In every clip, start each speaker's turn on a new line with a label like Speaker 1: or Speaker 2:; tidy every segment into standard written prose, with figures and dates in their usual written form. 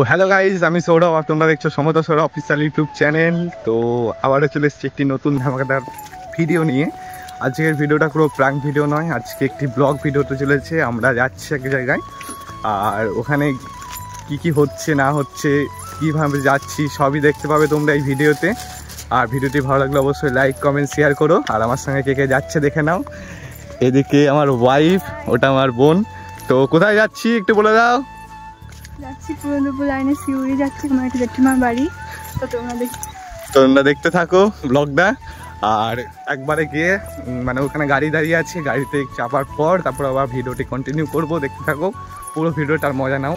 Speaker 1: Hello guys, আমি সৌরভ আর তোমরা দেখছো সমতা সৌরভ অফিসিয়াল ইউটিউব চ্যানেল। তো আবারও চলে এসেছি একটি নতুন ধামাকাদার ভিডিও নিয়ে। আজকের ভিডিওটা পুরো প্র্যাঙ্ক ভিডিও নয়, আজকে একটি ব্লগ ভিডিওতে চলেছে। আমরা যাচ্ছি এক জায়গায়, আর ওখানে কি হচ্ছে না হচ্ছে, কীভাবে যাচ্ছি সবই দেখতে পাবে তোমরা এই ভিডিওতে। আর ভিডিওটি ভালো লাগলে অবশ্যই লাইক কমেন্ট শেয়ার করো। আর আমার সঙ্গে কে যাচ্ছে দেখে নাও। এদিকে আমার ওয়াইফ, ওটা আমার বোন। তো কোথায় যাচ্ছি একটু বলে দাও।
Speaker 2: যাচ্ছি পুরন্দরপুর লাইনে শিউরি যাচ্ছি, আমার একটা জেঠিমার বাড়ি। তো তোমরা
Speaker 1: দেখতে থাকো ব্লগটা। আর একবারে গিয়ে মানে ওখানে গাড়ি দাঁড়িয়ে আছে, গাড়িতে চাপার পর তারপর আবার ভিডিওটি কন্টিনিউ করবো। দেখতে থাকো পুরো ভিডিওটার মজা নাও।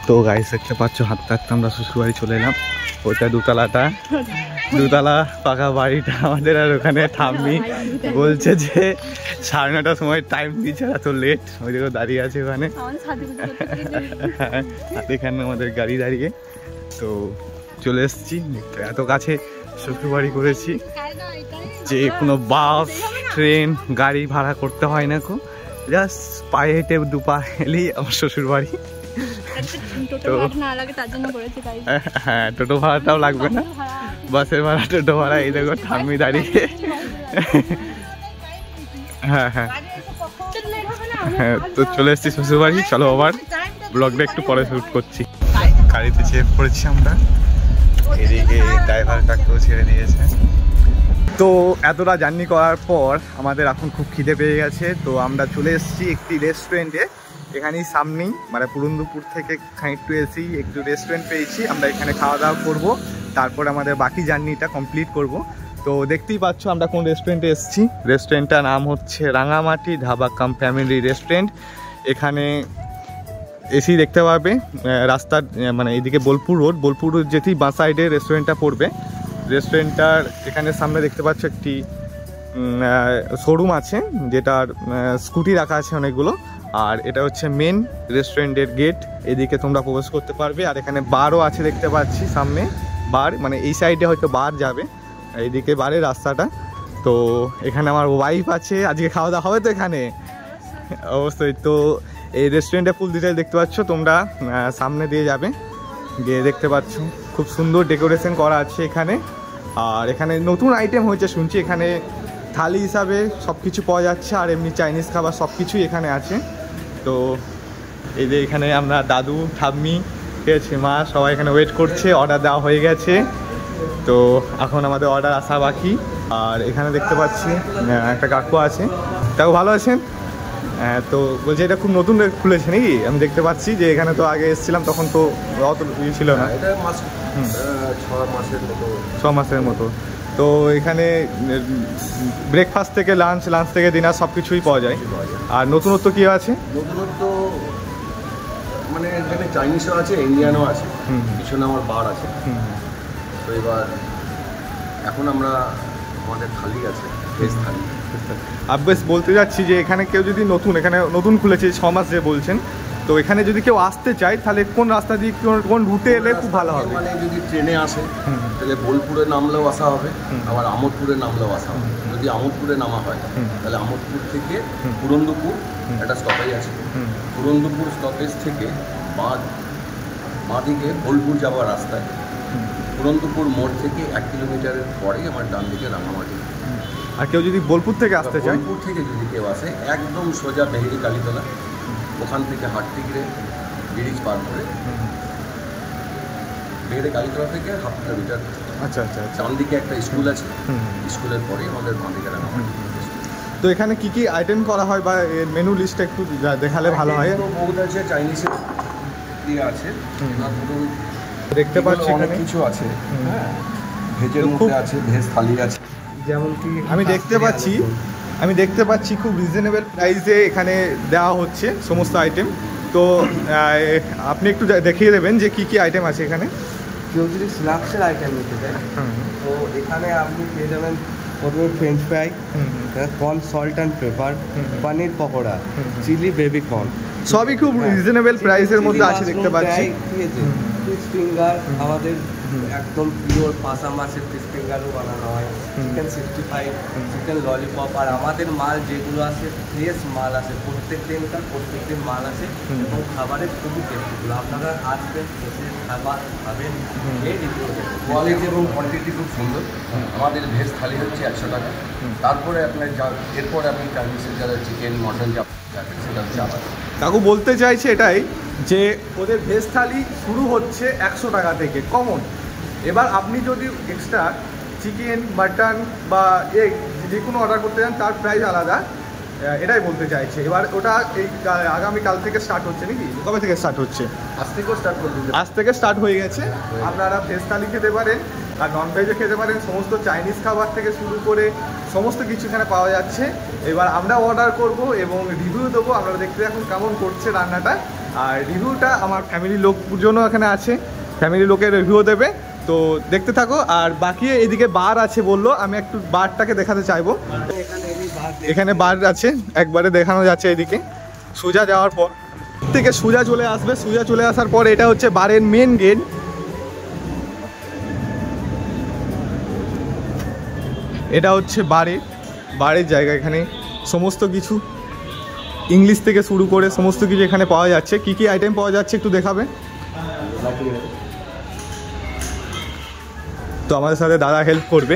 Speaker 1: তো গাড়ি দেখতে পাচ্ছ, হাঁটতে হাঁটতে আমরা শ্বশুরবাড়ি চলে এলাম। ওটা দুতলা পাকা বাড়িটা আমাদের। আর ওখানে ঠাম্মি বলছে যে 9:30টার সময় টাইম দিচ্ছে, এত লেট। ওইদিকে দাঁড়িয়ে আছে ওখানে, এখানে আমাদের গাড়ি দাঁড়িয়ে। তো চলে এসছি, এত কাছে শ্বশুরবাড়ি করেছি যে কোনো বাস ট্রেন গাড়ি ভাড়া করতে হয় না। জাস্ট পায়ে হেঁটে দুপা এলেই আমার শ্বশুরবাড়ি। তো হ্যাঁ, টোটো ভাড়াটাও লাগবে না, বাসের ভাড়া টোটো ভাড়া। এই দেখো ঠাম্মি দাঁড়িয়ে। হ্যাঁ, তো চলে এসেছি শ্বশুরবাড়ি। চলো আবার ব্লগটা একটু পরে শুট করছি। গাড়িতে চেক করেছি আমরা, এদিকে ড্রাইভার কাকেও ছেড়ে দিয়েছে। তো এতটা জার্নি করার পর আমাদের এখন খুব খিদে পেয়ে গেছে। তো আমরা চলে এসেছি একটি রেস্টুরেন্টে, এখানেই সামনেই, মানে পুরন্দরপুর থেকে খানিকটু এসেই একটু রেস্টুরেন্ট পেয়েছি। আমরা এখানে খাওয়া দাওয়া করবো, তারপর আমাদের বাকি জার্নিটা কমপ্লিট করব। তো দেখতেই পাচ্ছ আমরা কোন রেস্টুরেন্টে এসেছি। রেস্টুরেন্টটার নাম হচ্ছে রাঙামাটি ধাবা কাম ফ্যামিলি রেস্টুরেন্ট। এখানে এসি দেখতে পাবে রাস্তার, মানে এইদিকে বোলপুর রোড যেতেই বাঁ সাইডে রেস্টুরেন্টটা পড়বে। রেস্টুরেন্টটার এখানে সামনে দেখতে পাচ্ছ একটি শোরুম আছে, যেটার স্কুটি রাখা আছে অনেকগুলো। আর এটা হচ্ছে মেন রেস্টুরেন্টের গেট, এদিকে তোমরা প্রবেশ করতে পারবে। আর এখানে বারও আছে দেখতে পাচ্ছি সামনে, বার মানে এই সাইডে হয়তো বার যাবে, এইদিকে বারের রাস্তাটা। তো এখানে আমার ওয়াইফ আছে, আজকে খাওয়া দাওয়া হবে তো এখানে অবশ্যই। তো এই রেস্টুরেন্টে ফুল ডিটেল দেখতে পাচ্ছ তোমরা, সামনে দিয়ে যাবে, গিয়ে দেখতে পাচ্ছ খুব সুন্দর ডেকোরেশন করা আছে এখানে। আর এখানে নতুন আইটেম হয়েছে শুনছি, এখানে থালি হিসাবে সব কিছু পাওয়া যাচ্ছে, আর এমনি চাইনিজ খাবার সব কিছুই এখানে আছে। তো এই যে এখানে আমরা দাদু ঠাম্মি, ঠিক আছে, মা সবাই এখানে ওয়েট করছে, অর্ডার দেওয়া হয়ে গেছে। তো এখন আমাদের অর্ডার আসা বাকি। আর এখানে দেখতে পাচ্ছি একটা কাকু আছে, তাও ভালো আছেন। তো বলছে এটা খুব নতুন খুলেছে নাকি? আমি দেখতে পাচ্ছি যে এখানে তো আগে এসেছিলাম তখন তো অত ইয়ে ছিল না, 6 মাসের মতো। তো এখানে ব্রেকফাস্ট থেকে লাঞ্চ থেকে ডিনার সব কিছুই পাওয়া যায়। আর নতুনত্ব কী আছে?
Speaker 3: নতুনত্ব মানে এখানে চাইনিজও আছে, ইন্ডিয়ানও আছে, পিছনে আমার বার আছে। তো এবার এখন আমরা আমাদের থালি আছে, ভেজ থালি।
Speaker 1: বেশ বলতে যাচ্ছি যে এখানে কেউ যদি এখানে নতুন খুলেছে 6 মাস যে বলছেন, তো এখানে যদি কেউ আসতে চায় তাহলে কোন রাস্তা দিয়ে কোন রুটে এলে খুব ভালো হবে?
Speaker 3: মানে যদি ট্রেনে আসে তাহলে বোলপুরে নামলেও আসা হবে, আবার আমোদপুরে নামলেও আসা হবে। যদি আমোদপুরে নামা হয় তাহলে আমোদপুর থেকে পুরন্দরপুর একটা স্টপেজ আছে, পুরন্দরপুর স্টপেজ থেকে বাঁ দিকে বোলপুর যাওয়ার রাস্তায় পুরন্দরপুর মোড় থেকে 1 কিলোমিটারের পরেই আমার ডান দিকে রাঙামাটি।
Speaker 1: আর কেউ যদি বোলপুর থেকে আসতে চায়,
Speaker 3: বোলপুর থেকে যদি কেউ আসে একদম সোজা মেহেরি কালীতলা, ওখান থেকে হাঁটতে গিয়ে ব্রিজ পার করে মেহেরি কালীতলা থেকে 1/2 কিলোমিটার।
Speaker 1: আচ্ছা,
Speaker 3: ডান দিকে একটা স্কুল আছে, স্কুলের পরেই আমাদের বাঁ দিকে রাঙামাটি।
Speaker 1: তো এখানে কি কি আইটেম করা হয় বা মেনু লিস্টটা একটু দেখালে ভালো হয়।
Speaker 3: বহুত আছে, চাইনিজের দিয়ে আছে,
Speaker 1: দেখতে পাচ্ছি
Speaker 3: অনেক কিছু আছে। হ্যাঁ, ভেজের মধ্যে আছে, ভেজ থালি আছে। যেমন কি আমি
Speaker 1: দেখতে পাচ্ছি খুব রিজনেবল প্রাইসে এখানে দেওয়া হচ্ছে সমস্ত আইটেম। তো আপনি একটু দেখিয়ে দেবেন যে কি কি আইটেম আছে এখানে।
Speaker 4: কেউ যদি স্ন্যাক্সের আইটেম নিতে চায় তো এখানে আপনি পেয়ে যাবেন প্রথমে French fry, corn salt and pepper, paneer pakora, chilli baby corn,
Speaker 1: সবই খুব রিজনেবল প্রাইসের মধ্যে আছে দেখতে পাচ্ছি।
Speaker 4: ঠিক আছে, ফিশ ফিঙ্গার, আমাদের একদম পিওর পাসা মাছের ফিশ ফিঙ্গারও বানানো হয়, চিকেন 65, চিকেন ললিপপ। আর আমাদের মাল যেগুলো আছে ফ্রেশ মাল আছে, প্রত্যেক দিন মাল আছে এবং খাবারের খুবই টেস্টফুল। আপনারা আসবেন, এসে খাবেন,
Speaker 3: কোয়ালিটি এবং কোয়ান্টিটি খুব সুন্দর। আমাদের ভেজ থালি হচ্ছে 100 টাকা। তারপরে আপনার এরপরে আপনি চাইনিজের যারা চিকেন মটন যা সেটা হচ্ছে আলাদা।
Speaker 1: কাকু বলতে চাইছে এটাই যে ওদের ভেজ থালি শুরু হচ্ছে 100 টাকা থেকে কমন। এবার আপনি যদি এক্সট্রা চিকেন মাটন বা এগ যে কোনো অর্ডার করতে চান তার প্রাইস আলাদা, এটাই বলতে চাইছে। এবার ওটা এই আগামীকাল থেকে স্টার্ট হচ্ছে নাকি? কবে থেকে স্টার্ট হচ্ছে?
Speaker 3: আজ থেকেও স্টার্ট করতে
Speaker 1: আজ থেকে স্টার্ট হয়ে গেছে। আপনারা ভেজ থালি খেতে পারেন আর নন ভেজও খেতে পারেন, সমস্ত চাইনিজ খাবার থেকে শুরু করে সমস্ত কিছু এখানে পাওয়া যাচ্ছে। এবার আমরা অর্ডার করব এবং রিভিউ দেবো, আপনারা দেখতে এখন কেমন করছে রান্নাটা। আর রিভিউটা আমার ফ্যামিলির লোকজনও এখানে আছে, ফ্যামিলি লোকের রিভিউ দেবে, তো দেখতে থাকো। আর বাকি এদিকে বার আছে বললো, আমি একটু বারটাকে দেখাতে চাইবো। এখানে বার আছে, একবারে দেখানো যাচ্ছে। এদিকে সোজা যাওয়ার পর থেকে সোজা চলে আসবে, সোজা চলে আসার পর এটা হচ্ছে বারের মেন গেট। এটা হচ্ছে বারের জায়গা। এখানে সমস্ত কিছু ইংলিশ থেকে শুরু করে সমস্ত কিছু এখানে পাওয়া যাচ্ছে। কি কি আইটেম পাওয়া যাচ্ছে একটু দেখাবে? তো আমাদের সাথে দাদা হেল্প করবে।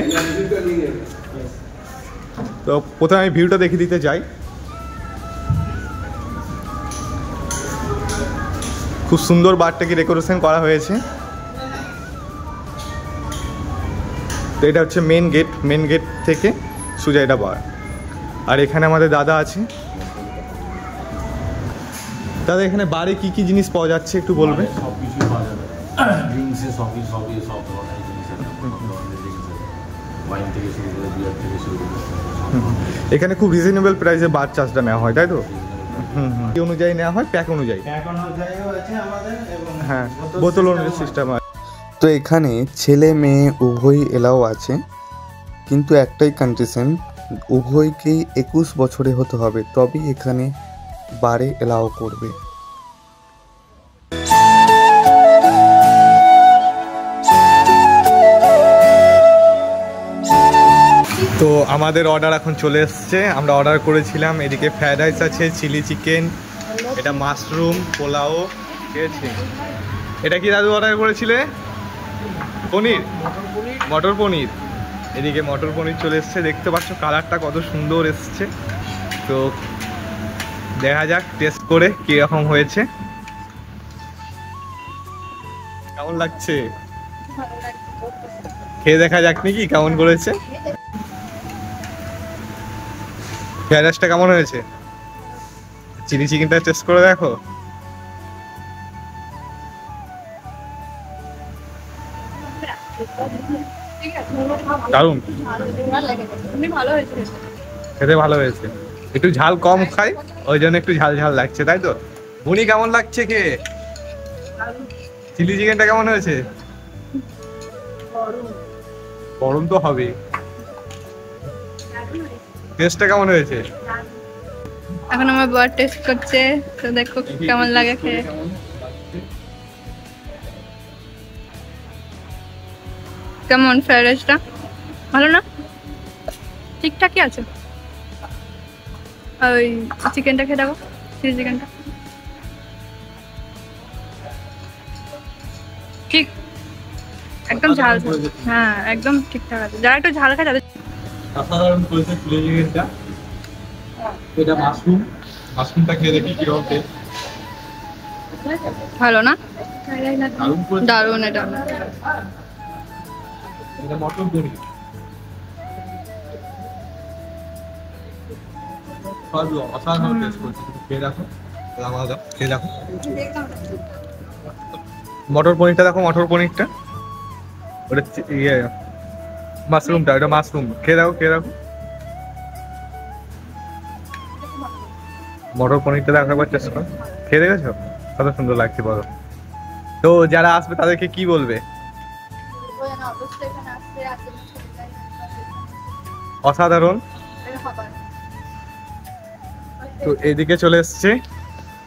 Speaker 1: তো প্রথমে আমি ভিউটা দেখিয়ে দিতে চাই। খুব সুন্দর বারটাকে ডেকোরেশন করা হয়েছে। তো এটা হচ্ছে মেন গেট থেকে সোজা এটা বার। আর এখানে আমাদের দাদা আছে। দাদা এখানে বারে কি কি জিনিস পাওয়া যাচ্ছে একটু বলবে?
Speaker 5: সব কিছু পাওয়া যাবে, ড্রিঙ্কসে সব ধরনের জিনিস আছে, ওয়াইন থেকে শুরু করে বিয়ার থেকে শুরু করে।
Speaker 1: এখানে খুব রিজনেবল প্রাইসে বার চার্জটা নেওয়া হয়, তাই তো? কি অনুযায়ী নেওয়া হয়? প্যাক অনুযায়ী? হ্যাঁ, বোতল অনুযায়ী সিস্টেম আছে।
Speaker 6: তো এখানে ছেলে মেয়ে উভয়ই এলাও আছে, কিন্তু একটাই কন্ডিশন, উভয়কেই 21 বছরে হতে হবে, তবেই এখানে বারে এলাও করবে।
Speaker 1: তো আমাদের অর্ডার এখন চলে এসছে। আমরা অর্ডার করেছিলাম, এদিকে ফ্রায়েড রাইস আছে, চিলি চিকেন, এটা মাশরুম পোলাও, ঠিক আছে। এটা কি দাদু অর্ডার করেছিলে? পনির, মটর পনির। এদিকে মটর পনির চলে এসছে, দেখতে পাচ্ছ কালারটা কত সুন্দর এসছে। তো দেখা যাক টেস্ট করে কীরকম হয়েছে, কেমন লাগছে খেয়ে দেখা যাক নাকি কেমন করেছে। ফ্রাইড রাইসটা কেমন হয়েছে? চিলি চিকেনটা টেস্ট করে দেখো। দারুণ, খেতে ভালো হয়েছে। একটু ঝাল কম খাই, ওই জন্য একটু ঝাল ঝাল লাগছে, তাই তো? বুনি কেমন লাগছে খেয়ে? চিলি চিকেনটা কেমন হয়েছে? গরম তো হবে। টেস্টটা কেমন হয়েছে?
Speaker 2: এখন আমার বর টেস্ট করছে, তো দেখো কেমন লাগে খেয়ে। কেমন ফ্রাইড রাইসটা? ভালো না? ঠিকঠাকই আছে। ওই চিকেনটা খেয়ে দেখো, চিলি চিকেনটা ঠিক একদম ঝাল। হ্যাঁ একদম ঠিকঠাক আছে। যারা একটু ঝাল খায় তাদের
Speaker 1: অসাধারণ করেছে চিলি চিকেনটা। এটা মাশরুমটা খেয়ে দেখি কিরকম টেস্ট।
Speaker 2: ভালো না?
Speaker 1: দারুণ করেছে।
Speaker 2: দারুণ। এটা
Speaker 1: মটর পনির অসাধারণ টেস্ট করেছে। খেয়ে দেখো, খেয়ে দেখো মটর পনিরটা। দেখো মটর পনিরটা, ওটা ইয়ে মাশরুমটা, ওটা মাশরুম। খেয়ে দেখো মটর পনিরটা দেখো একবার টেস্ট করো। খেয়ে দেখেছো কত সুন্দর লাগছে বলো? তো যারা আসবে তাদেরকে কি বলবে? অসাধারণ। তো এইদিকে চলে এসছে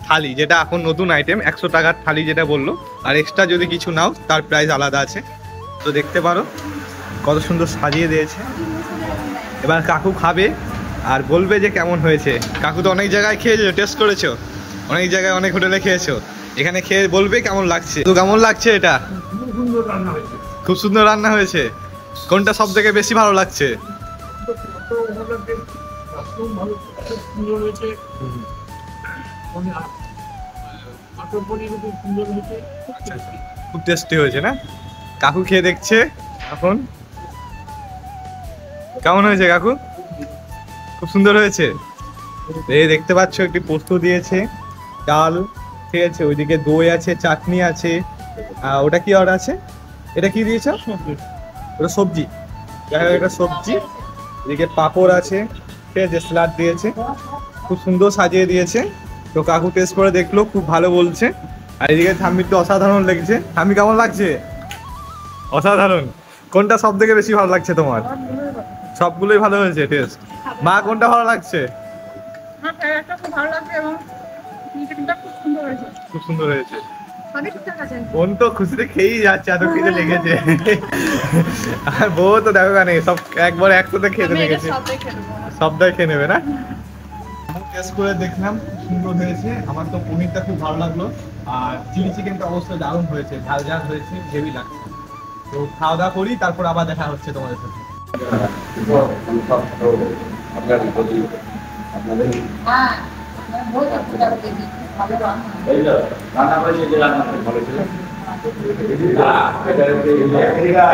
Speaker 1: থালি, যেটা এখন নতুন আইটেম, 100 টাকার থালি যেটা বললো। আর এক্সট্রা যদি কিছু নাও তার প্রাইস আলাদা আছে। তো দেখতে পারো কত সুন্দর সাজিয়ে দিয়েছে। এবার কাকু খাবে আর বলবে যে কেমন হয়েছে। কাকু তো অনেক জায়গায় খেয়েছো, টেস্ট করেছো, অনেক জায়গায় অনেক হোটেলে খেয়েছো, এখানে খেয়ে বলবে কেমন লাগছে। তো কেমন লাগছে এটা? খুব সুন্দর রান্না হয়েছে। কোনটা সব থেকে বেশি ভালো লাগছে? খুব টেস্টি হয়েছে না? কাকু খেয়ে দেখছে এখন কেমন হয়েছে। কাকু খুব সুন্দর হয়েছে। এই দেখতে পাচ্ছ একটি পোস্ত দিয়েছে, ডাল, ঠিক আছে, ওইদিকে দই আছে, চাটনি আছে। ওটা কি আর আছে? এটা কি দিয়েছ? ওটা সবজি, এটা সবজি। এদিকে পাঁপড় আছে, ঠিক আছে, স্যালাড দিয়েছে, খুব সুন্দর সাজিয়ে দিয়েছে। তো কাকু টেস্ট করে দেখলো, খুব ভালো বলছে। আর এদিকে ঠাম্মির তো অসাধারণ লেগেছে। ঠাম্মি কেমন লাগছে? অসাধারণ। কোনটা সব থেকে বেশি ভালো লাগছে তোমার? সবগুলোই ভালো হয়েছে টেস্ট। মা কোনটা ভালো লাগছে? খুব সুন্দর হয়েছে। বোন তো খুশিতে খেয়েই যাচ্ছে, এত খিদে লেগেছে। আর বউ তো দেখো কেন সব একবার একসাথে খেতে লেগেছে, সবটাই খেয়ে নেবে না? টেস্ট করে দেখলাম, খুব সুন্দর হয়েছে। আমার তো পনিরটা খুব ভালো লাগলো, আর চিলি চিকেনটা অবশ্যই দারুণ হয়েছে, ঝাল ঝাল হয়েছে, হেভি লাগছে। তো খাওয়া দাওয়া করি, তারপর আবার দেখা হচ্ছে তোমাদের সাথে।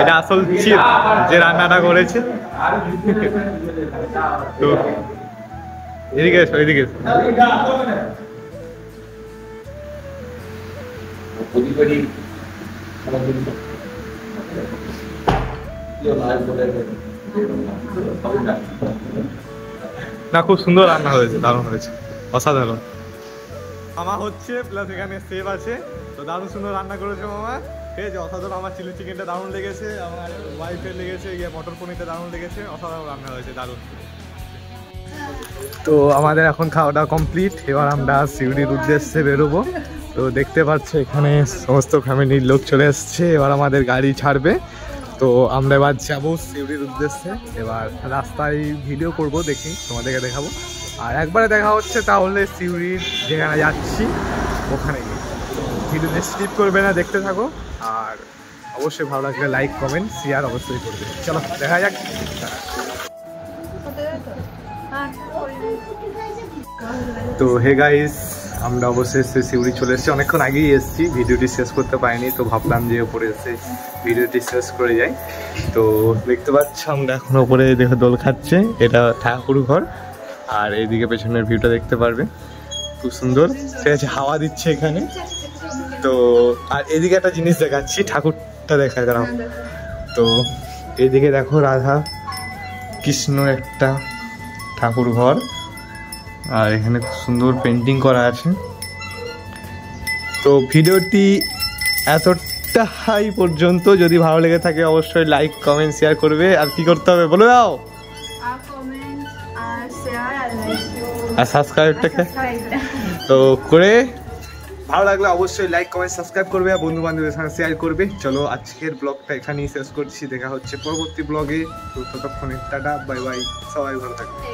Speaker 1: এটা আসল চিপ যে রান্নাটা করেছে। তো এদিকে এসো, এদিকে এসো। না, খুব সুন্দর রান্না হয়েছে, দারুণ হয়েছে, অসাধারণ। মামা হচ্ছে প্লাস এখানে সেফ আছে। তো দারুণ সুন্দর রান্না করেছে মামা, ঠিক আছে, অসাধারণ। আমার চিলি চিকেনটা দারুণ লেগেছে, আমার ওয়াইফের লেগেছে, মটর পনিরটা দারুণ লেগেছে, অসাধারণ রান্না হয়েছে, দারুণ। তো আমাদের এখন খাওয়া দাওয়া কমপ্লিট। এবার আমরা শিউরির উদ্দেশ্যে বেরোবো। তো দেখতে পাচ্ছ এখানে সমস্ত ফ্যামিলির লোক চলে এসছে। এবার আমাদের গাড়ি ছাড়বে। তো আমরা এবার যাবো শিউরির উদ্দেশ্যে। এবার রাস্তায় ভিডিও করব, দেখি তোমাদেরকে দেখাবো। আর একবারে দেখা হচ্ছে তাহলে শিউরির যেখানে যাচ্ছি ওখানে গিয়ে। ভিডিওতে স্কিপ করবে না, দেখতে থাকো। আর অবশ্যই ভালো লাগলে লাইক, কমেন্ট, শেয়ার অবশ্যই করবে। চলো দেখা যাক। তো হে গাইস, আমরা অবশ্যই শিউরি চলে এসেছি, অনেকক্ষণ আগেই এসেছি, ভিডিওটি শেষ করতে পারিনি। তো ভাবলাম যে ওপরে এসে ভিডিওটি শেষ করে যাই। তো দেখতে পাচ্ছ আমরা এখন ওপরে দেখে দোল খাচ্ছে, এটা ঠাকুর ঘর। আর এইদিকে পেছনের ভিউটা দেখতে পারবে, খুব সুন্দর, ঠিক আছে, হাওয়া দিচ্ছে এখানে। তো আর এদিকে একটা জিনিস দেখাচ্ছি, ঠাকুরটা দেখা গেলাম। তো এইদিকে দেখো রাধা কৃষ্ণ একটা ঠাকুর ঘর, আর এখানে খুব সুন্দর পেন্টিং করা আছে। তো ভিডিওটি এতটাই পর্যন্ত, যদি ভালো লেগে থাকে অবশ্যই লাইক, কমেন্ট, শেয়ার করবে। আর কি করতে হবে বলে দাও? আর সাবস্ক্রাইবটাকে তো করে ভালো লাগলে অবশ্যই লাইক, কমেন্ট, সাবস্ক্রাইব করবে, আর বন্ধু বান্ধবদের সঙ্গে শেয়ার করবে। চলো আজকের ব্লগটা এখানেই শেষ করছি, দেখা হচ্ছে পরবর্তী ব্লগে। তো ততক্ষণে টাটা, বাই বাই, সবাই ভালো থাকবে।